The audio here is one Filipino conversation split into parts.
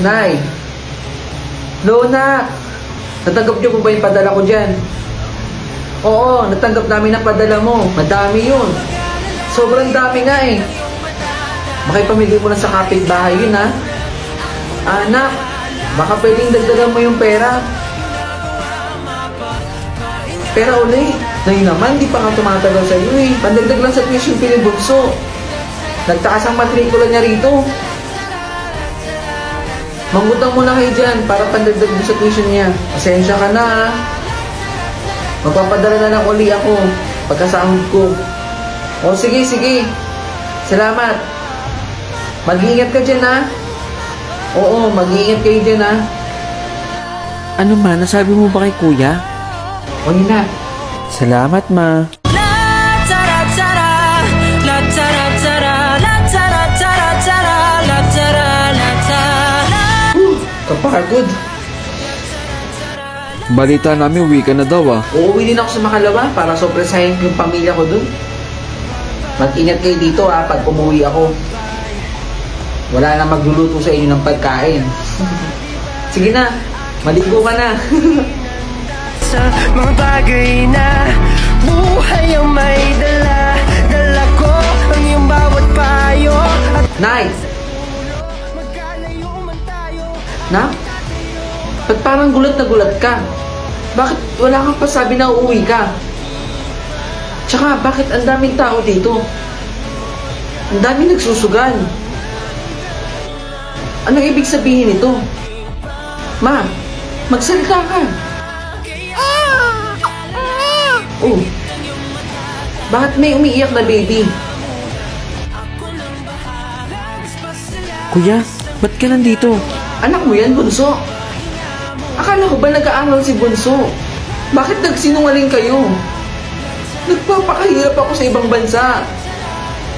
Nay! Lona! Natanggap niyo po ba yung padala ko dyan? Oo, natanggap namin ang padala mo. Madami yun. Sobrang dami nga eh. Makipamigay mo na sa kapitbahay yun ha. Anak, baka pwedeng dagdagan mo yung pera. Pera ulit. Ngayon naman, di pa nga tumatagal sa iyo eh. Pandagdag lang sa tuition fee ni Bunso. Nagtaas ang matrikula niya rito. Mangutang mo na kayo dyan para pandagdag mo sa tuition niya. Pasensya ka na ha. Magpapadala na lang uli ako pagkasahod ko. O sige, sige. Salamat. Mag-iingat ka dyan ha. Oo, mag-iingat kayo dyan ha. Ano ma, nasabi mo ba kay kuya? O yun na. Salamat ma. Kapagod. Balita namin, uwi ka na daw ah. Uuwi din ako sa Makalawa para sorpresahin yung pamilya ko dun. Mag-ingat kayo dito ha pag umuwi ako. Wala na magluluto sa inyo ng pagkain. Sige na, maligo ka na. Sa mga bagay na buhay ang may dala, dala ko ang iyong bawat payo at Nay! magkalayo man tayo. Na? Ba't parang gulat na gulat ka? Bakit wala kang pasabi na uuwi ka? Tsaka bakit ang daming tao dito? Ang daming nagsusugal. Anong ibig sabihin nito? Ma, magsalita ka. Oh, bakit may umiiyak na baby? Kuya, ba't ka nandito? Anak mo yan, Bunso. Akala ko ba nag-aaral si Bunso? Bakit nagsinungaling kayo? Nagpapakahirap ako sa ibang bansa.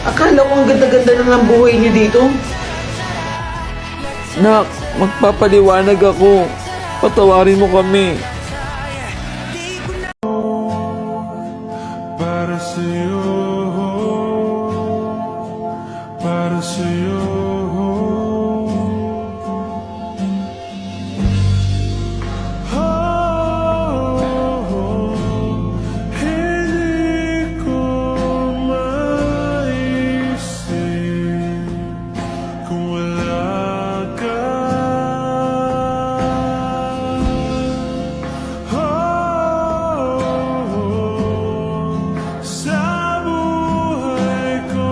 Akala ko ang ganda-ganda na ng buhay niyo dito. Nak, magpapaliwanag ako. Patawarin mo kami. Para sa'yo, para sa'yo. Hindi ko maisip kung wala ka. Sa buhay ko.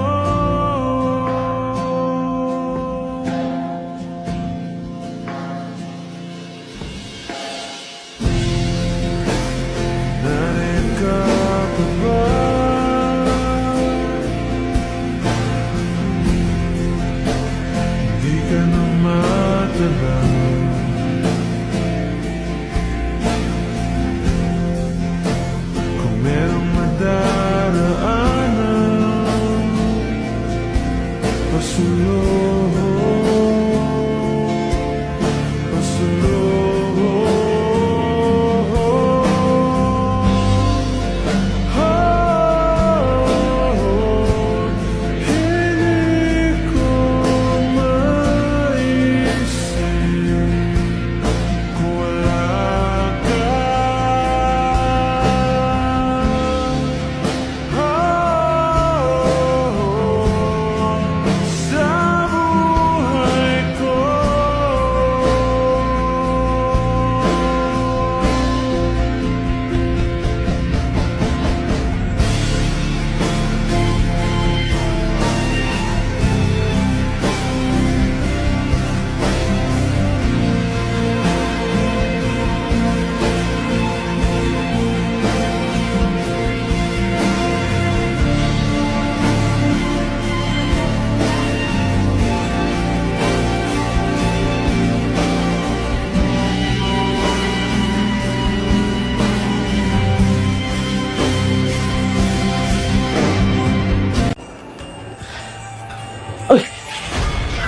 Narin ka pa ba? Di ka na matala. Kung merong madaraanan, pasulong, pasulong. Hindi ko maisip kung wala ka. Sa buhay ko.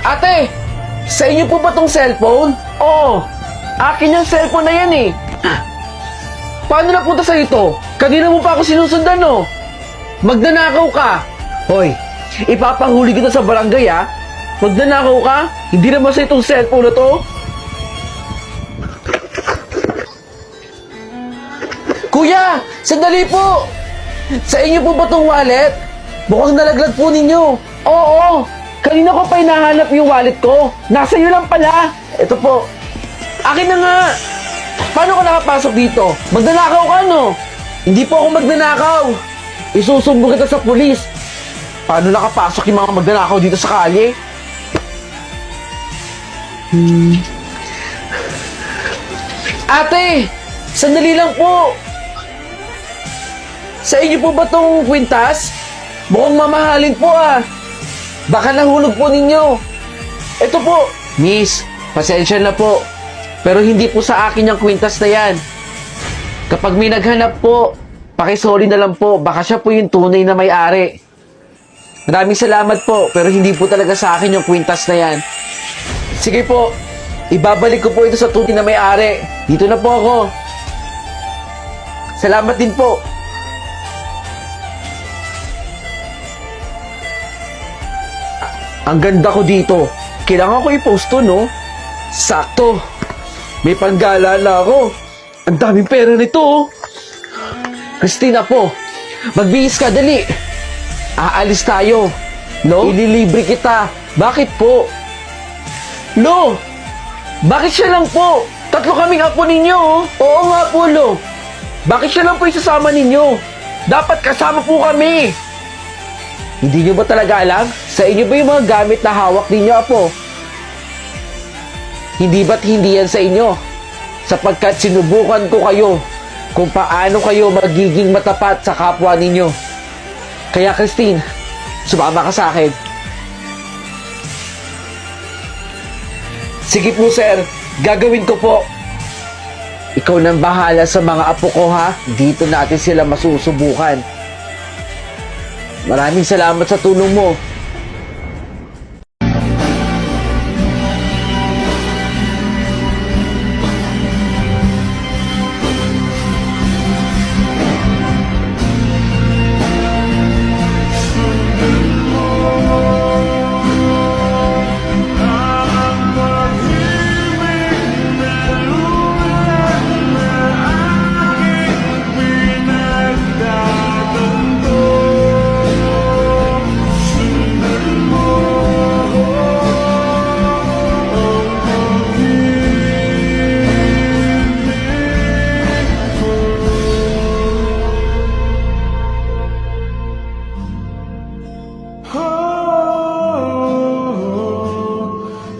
Ate! Sa inyo po ba tong cellphone? Oo. Akin yung cellphone na yan eh. Paano napunta sa ito? Kanina mo pa ako sinusundan no? Magnanakaw ka. Hoy, ipapahuli kita sa barangay ha. Magnanakaw ka? Hindi naman sa itong cellphone na to. Kuya! Sandali po! Sa inyo po ba tong wallet? Mukhang nalaglag po ninyo. Oo! Kanina ko pa hinahanap yung wallet ko. Nasa iyo lang pala. Ito po. Akin na nga. Paano ka nakapasok dito? Magnanakaw ka, no? Hindi po ako magnanakaw. Isusumbong kita sa pulis. Paano nakapasok yung mga magnanakaw dito sa kalye? Ate! Sandali lang po. Sa inyo po ba tong kwintas? Mukhang mamahalin po ah. Baka nahulog po ninyo. Ito po. Miss, pasensya na po. Pero hindi po sa akin yung kwintas na yan. Kapag may naghanap po, pakisoli na lang po. Baka siya po yung tunay na may-ari. Maraming salamat po, pero hindi po talaga sa akin yung kwintas na yan. Sige po, ibabalik ko po ito sa tunay na may-ari. Dito na po ako. Salamat din po. Ang ganda ko dito. Kailangan ko i-post to, no? Sakto. May panggala na ako. Ang daming pera nito, oh. Christina po, magbihis ka, dali. Aalis tayo. No? Ililibre kita. Bakit po? Lo, bakit siya lang po? 3 kaming apo ninyo, oh. Oo nga po, Lo. Bakit siya lang po isasama ninyo? Dapat kasama po kami. Hindi nyo ba talaga alam? Sa inyo ba yung mga gamit na hawak ninyo, apo? Hindi ba't hindi yan sa inyo? Sapagkat sinubukan ko kayo kung paano kayo magiging matapat sa kapwa ninyo. Kaya Christine, sumama ka sa akin. Sige po sir, gagawin ko po. Ikaw nang bahala sa mga apo ko ha. Dito natin sila masusubukan. Maraming salamat sa tulong mo.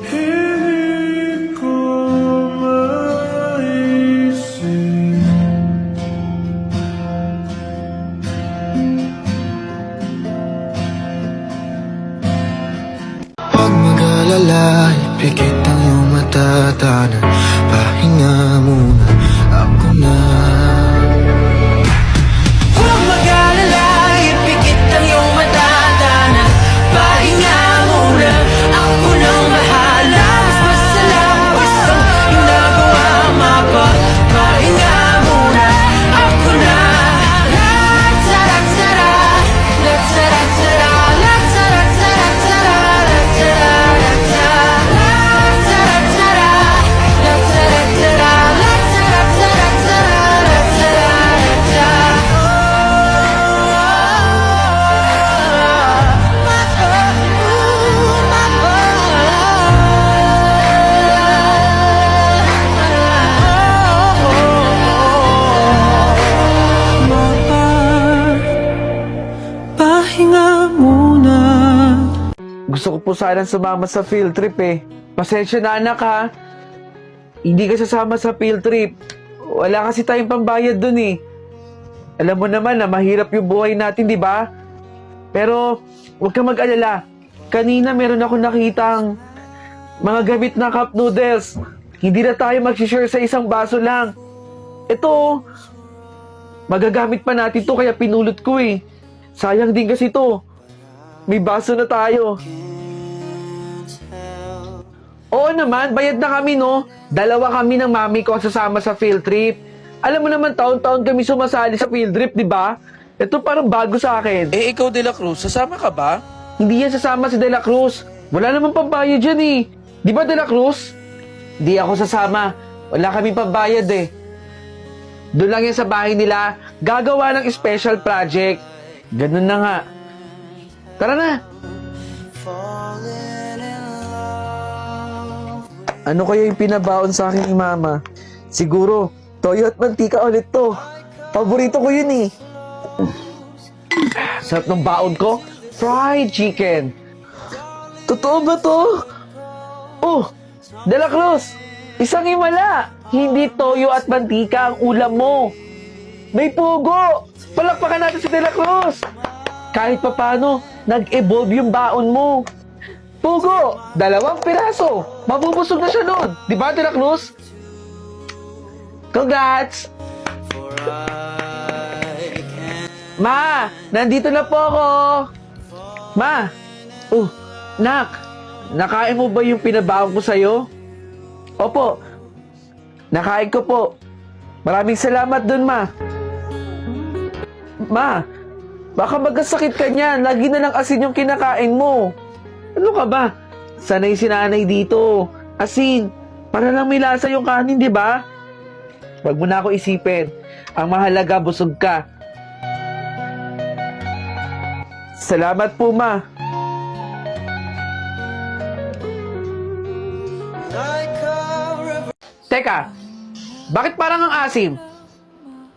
Hindi ko maisip Huwag mag-alala, ipikit ang iyong mata, tanan. Pahinga muna, ako na. Huwag mag-alala, ipikit ang iyong mata, tanan. Pahinga muna, ako nang bahala. Mas masalawas ang ginagawa, pahinga muna, ako na. La-tara-tara, la-tara-tara, la-tara-tara-tara, pahinga muna. Gusto ko po sanang sumama sa field trip eh. Pasensya na anak ha. Hindi ka sasama sa field trip. Wala kasi tayong pambayad dun eh. Alam mo naman na mahirap yung buhay natin, di ba? Pero, huwag kang mag-alala. Kanina meron ako nakitang mga gamit na cup noodles. Hindi na tayo mag-share sa isang baso lang. Ito, magagamit pa natin to kaya pinulot ko eh. Sayang din kasi to. May baso na tayo. Oo naman, bayad na kami no. 2 kami ng mami ko ang sasama sa field trip. Alam mo naman taon-taon kami sumasali sa field trip, di ba? Ito parang bago sa akin. Eh, ikaw, De La Cruz, sasama ka ba? Hindi yan sasama si De La Cruz. Wala namang pambayad dyan eh. Di ba, De La Cruz? Di ako sasama. Wala kaming pambayad eh. Doon lang yan sa bahay nila, gagawa ng special project. Ganun na nga. Tara na. Ano kaya yung pinabaon sa akin ni Mama? Siguro, toyo at mantika ulit to. Paborito ko yun eh. Sarap ng baon ko, fried chicken. Totoo ba to? Oh, De La Cruz, isang himala. Hindi toyo at mantika ang ulam mo. May pugo. Palakpakan natin si De La Cruz. Kahit papano, nag-evolve yung baon mo. Pugo, 2 piraso. Mabubusog na siya nun. Di ba, De La Cruz? Congrats! Ma, nandito na po ako. Ma, nak, nakain mo ba yung pinabaon ko sa'yo? Opo, nakain ko po. Maraming salamat dun, Ma. Ma, baka magkasakit ka niyan. Lagi na lang asin yung kinakain mo. Ano ka ba? Sanay si nanay dito. Asin, para lang may lasa yung kanin, di ba? Huwag mo na ako isipin. Ang mahalaga, busog ka. Salamat po, Ma. Teka, bakit parang ang asim?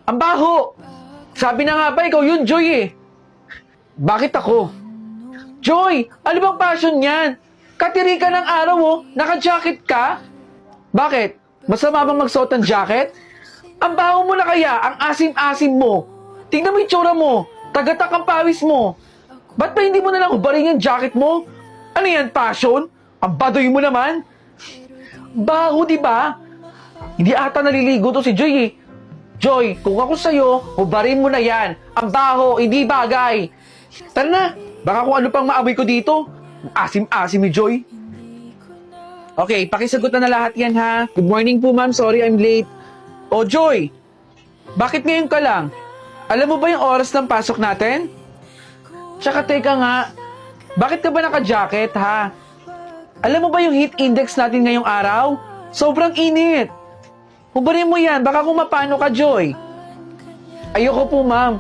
Ang baho! Sabi na nga ba, ikaw yun, Joy eh. Bakit ako? Joy, ano bang passion niyan? Katiri ka ng araw oh, naka-jacket ka? Bakit? Masama bang magsuot ng jacket? Ang baho mo na kaya, ang asim-asim mo. Tingnan mo yung tsura mo, tagatak ang pawis mo. Ba't ba hindi mo nalang hubarin yung jacket mo? Ano yan, passion? Ang badoy mo naman? Baho, di ba? Hindi ata naliligo to si Joy eh. Joy, kung ako sa'yo, hubarin mo na yan. Ang baho, hindi bagay. Tara na, baka kung ano pang maamoy ko dito. Asim-asim ni Joy. Okay, pakisagot na lahat yan ha. Good morning po ma'am, sorry I'm late. Oh Joy, bakit ngayon ka lang? Alam mo ba yung oras ng pasok natin? Tsaka teka nga, bakit ka ba naka-jacket ha? Alam mo ba yung heat index natin ngayong araw? Sobrang init. Hubarin mo yan, baka kung mapano ka, Joy. Ayoko po, ma'am.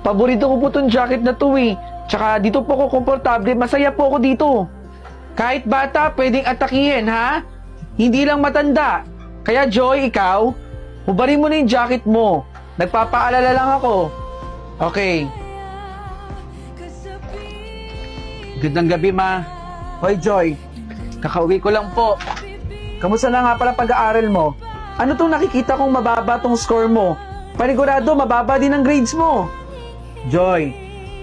Paborito ko po tong jacket na to eh. Tsaka dito po ako komportable, masaya po ako dito. Kahit bata, pwedeng atakihin, ha? Hindi lang matanda. Kaya, Joy, ikaw, hubarin mo na yung jacket mo. Nagpapaalala lang ako. Okay. Gandang gabi, ma. Hoy, Joy. Kakauwi ko lang po. Kamusta na nga pala pag-aaral mo? Ano tong nakikita kong mababa tong score mo? Panigurado, mababa din ang grades mo. Joy,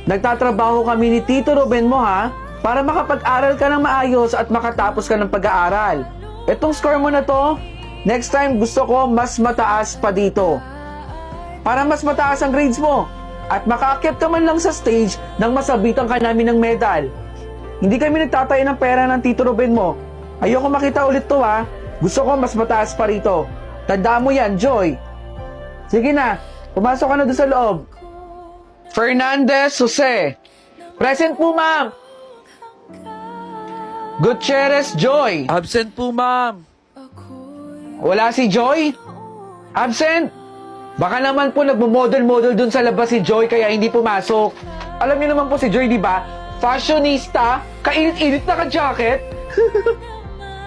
nagtatrabaho kami ni Tito Ruben mo ha, para makapag-aral ka ng maayos at makatapos ka ng pag-aaral. Etong score mo na to, next time gusto ko mas mataas pa dito. Para mas mataas ang grades mo at makaakyat ka man lang sa stage nang masabitan ka namin ng medal. Hindi kami nagtatayo ng pera ng Tito Ruben mo. Ayoko makita ulit to ha. Gusto ko mas mataas pa rito. Tandaan mo yan, Joy. Sige na, pumasok ka na doon sa loob. Fernandez Jose. Present po, ma'am. Gutierrez Joy. Absent po, ma'am. Wala si Joy? Absent? Baka naman po nagmo-model-model dun sa labas si Joy kaya hindi pumasok. Alam niyo naman po si Joy, di ba? Fashionista, kainit-init na ka-jacket.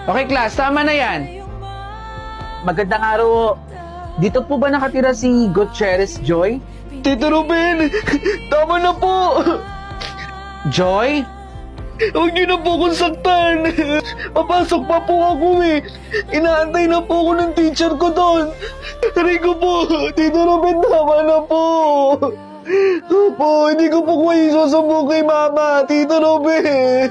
Okay, class, tama na yan. Magandang araw. Dito po ba nakatira si Gutierrez Joy? Tito Ruben, tama na po. Joy? Huwag niyo na po akong saktan. Papasok pa po ako eh. Inaantay na po ako ng teacher ko doon. Rico po, Tito Ruben, tama na po. Opo, hindi ko po kayo susubok kay Mama, Tito Ruben.